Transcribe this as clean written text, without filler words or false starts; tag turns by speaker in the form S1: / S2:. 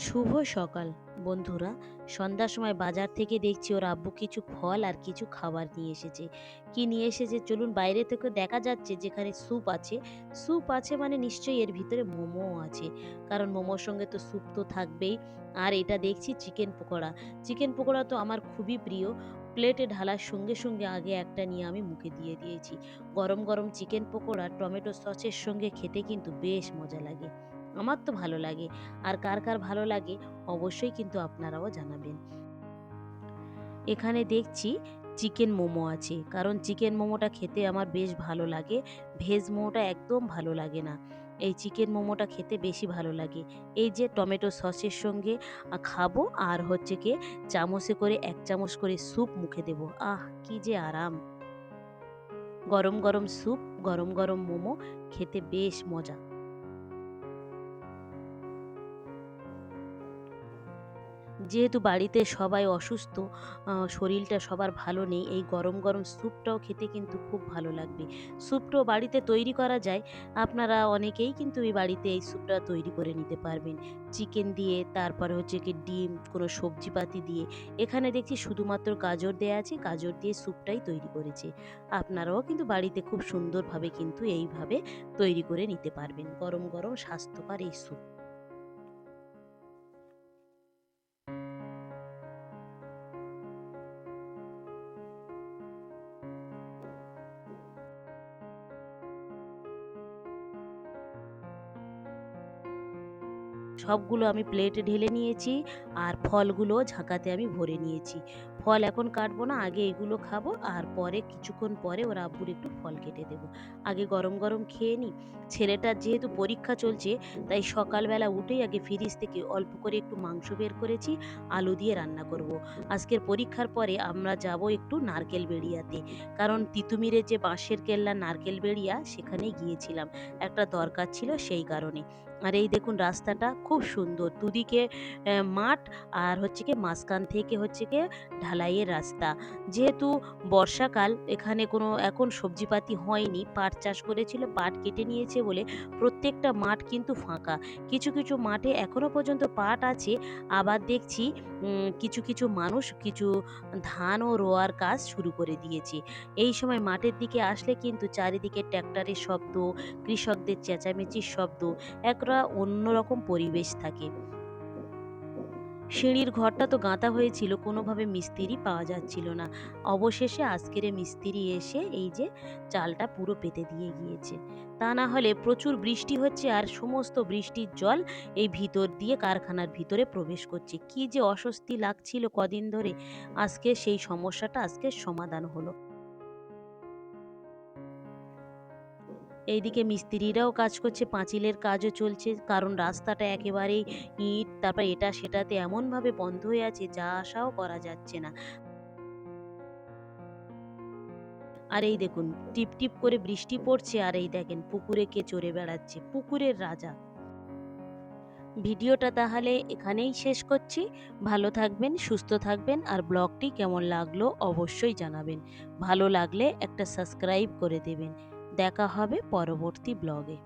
S1: শুভ সকাল বন্ধুরা। সন্ধ্যার সময় বাজার থেকে দেখছি ওর আব্বু কিছু ফল আর কিছু খাবার নিয়ে এসেছে। কি নিয়ে এসেছে চলুন, বাইরে থেকে দেখা যাচ্ছে যেখানে স্যুপ আছে। স্যুপ আছে মানে নিশ্চয়ই এর ভিতরে মোমো আছে, কারণ মোমোর সঙ্গে তো স্যুপ তো থাকবেই। আর এটা দেখছি চিকেন পকোড়া। চিকেন পকোড়া তো আমার খুবই প্রিয়। প্লেটে ঢালার সঙ্গে সঙ্গে আগে একটা নিয়ে আমি মুখে দিয়ে দিয়েছি। গরম গরম চিকেন পকোড়া টমেটো সসের সঙ্গে খেতে কিন্তু বেশ মজা লাগে। আমার তো ভালো লাগে। আর কার কার ভালো লাগে অবশ্যই কিন্তু আপনারাও জানাবেন। এখানে দেখছি চিকেন মোমো আছে, কারণ চিকেন মোমোটা খেতে আমার বেশ ভালো লাগে। ভেজ মোমোটা একদম ভালো লাগে না। এই চিকেন মোমোটা খেতে বেশি ভালো লাগে। এই যে টমেটো সসের সঙ্গে খাবো, আর হচ্ছে কি চামচে করে ১ চামচ করে স্যুপ মুখে দেব। আহ! কি যে আরাম! গরম গরম স্যুপ, গরম গরম মোমো খেতে বেশ মজা। যেহেতু বাড়িতে সবাই অসুস্থ, শরীরটা সবার ভালো নেই, এই গরম গরম স্যুপটাও খেতে কিন্তু খুব ভালো লাগবে। স্যুপটাও বাড়িতে তৈরি করা যায়। আপনারা অনেকেই কিন্তু এই বাড়িতে এই স্যুপটা তৈরি করে নিতে পারবেন। চিকেন দিয়ে, তারপরে হচ্ছে কি ডিম, কোনো সবজিপাতি দিয়ে। এখানে দেখছি শুধুমাত্র গাজর দেয়া আছে, গাজর দিয়ে স্যুপটাই তৈরি করেছে। আপনারাও কিন্তু বাড়িতে খুব সুন্দরভাবে কিন্তু এইভাবে তৈরি করে নিতে পারবেন গরম গরম স্বাস্থ্যকর এই স্যুপ। সবগুলো আমি প্লেটে ঢেলে নিয়েছি, আর ফলগুলো ঝাঁকাতে আমি ভরে নিয়েছি। ফল এখন কাটবো না, আগে এগুলো খাবো, আর পরে কিছুক্ষণ পরে ওর আব্বুর একটু ফল কেটে দেবো। আগে গরম গরম খেয়ে নিই। ছেলেটার যেহেতু পরীক্ষা চলছে, তাই সকালবেলা উঠেই আগে ফ্রিজ থেকে অল্প করে একটু মাংস বের করেছি, আলু দিয়ে রান্না করব। আজকের পরীক্ষার পরে আমরা যাব একটু নারকেল বেড়িয়াতে, কারণ তিতুমিরের যে বাঁশের কেল্লা নারকেল বেড়িয়া সেখানেই গিয়েছিলাম, একটা দরকার ছিল সেই কারণে। আর এই দেখুন রাস্তাটা খুব সুন্দর, দুদিকে মাঠ, আর হচ্ছে গিয়ে মাঝখান থেকে হচ্ছে গিয়ে ঢালাইয়ের রাস্তা। যেহেতু বর্ষাকাল, এখানে কোনো এখন সবজিপাতি হয়নি, পাট চাষ করেছিল, পাট কেটে নিয়েছে বলে প্রত্যেকটা মাঠ কিন্তু ফাঁকা। কিছু কিছু মাঠে এখনো পর্যন্ত পাট আছে, আবার দেখছি কিছু কিছু মানুষ কিছু ধানও রোয়ার কাজ শুরু করে দিয়েছে। এই সময় মাঠের দিকে আসলে কিন্তু চারিদিকে ট্র্যাক্টরের শব্দ, কৃষকদের চেঁচামেচির শব্দ, একটা অন্যরকম পরিবেশ থাকে। সিঁড়ির ঘরটা তো গাঁথা হয়েছিল, কোনোভাবে মিস্ত্রি পাওয়া যাচ্ছিল না। অবশেষে আজকের মিস্ত্রি এসে এই যে চালটা পুরো পেতে দিয়ে গিয়েছে। তা না হলে প্রচুর বৃষ্টি হচ্ছে, আর সমস্ত বৃষ্টির জল এই ভিতর দিয়ে কারখানার ভিতরে প্রবেশ করছে। কি যে অস্বস্তি লাগছিল কদিন ধরে, আজকে সেই সমস্যাটা আজকে সমাধান হলো। এইদিকে মিস্ত্রিরাও কাজ করছে, পাঁচিলের কাজও চলছে, কারণ রাস্তাটা একেবারেই ইট, তারপর এটা সেটাতে এমনভাবে বন্ধ হয়ে আছে, যা আসাও করা যাচ্ছে না। আর এই দেখুন টিপ টিপ করে বৃষ্টি পড়ছে, আর এই দেখেন পুকুরে কে চড়ে বেড়াচ্ছে, পুকুরের রাজা। ভিডিওটা তাহলে এখানেই শেষ করছি। ভালো থাকবেন, সুস্থ থাকবেন, আর ব্লগটি কেমন লাগলো অবশ্যই জানাবেন। ভালো লাগলে একটা সাবস্ক্রাইব করে দেবেন। দেখা হবে পরবর্তী ব্লগে।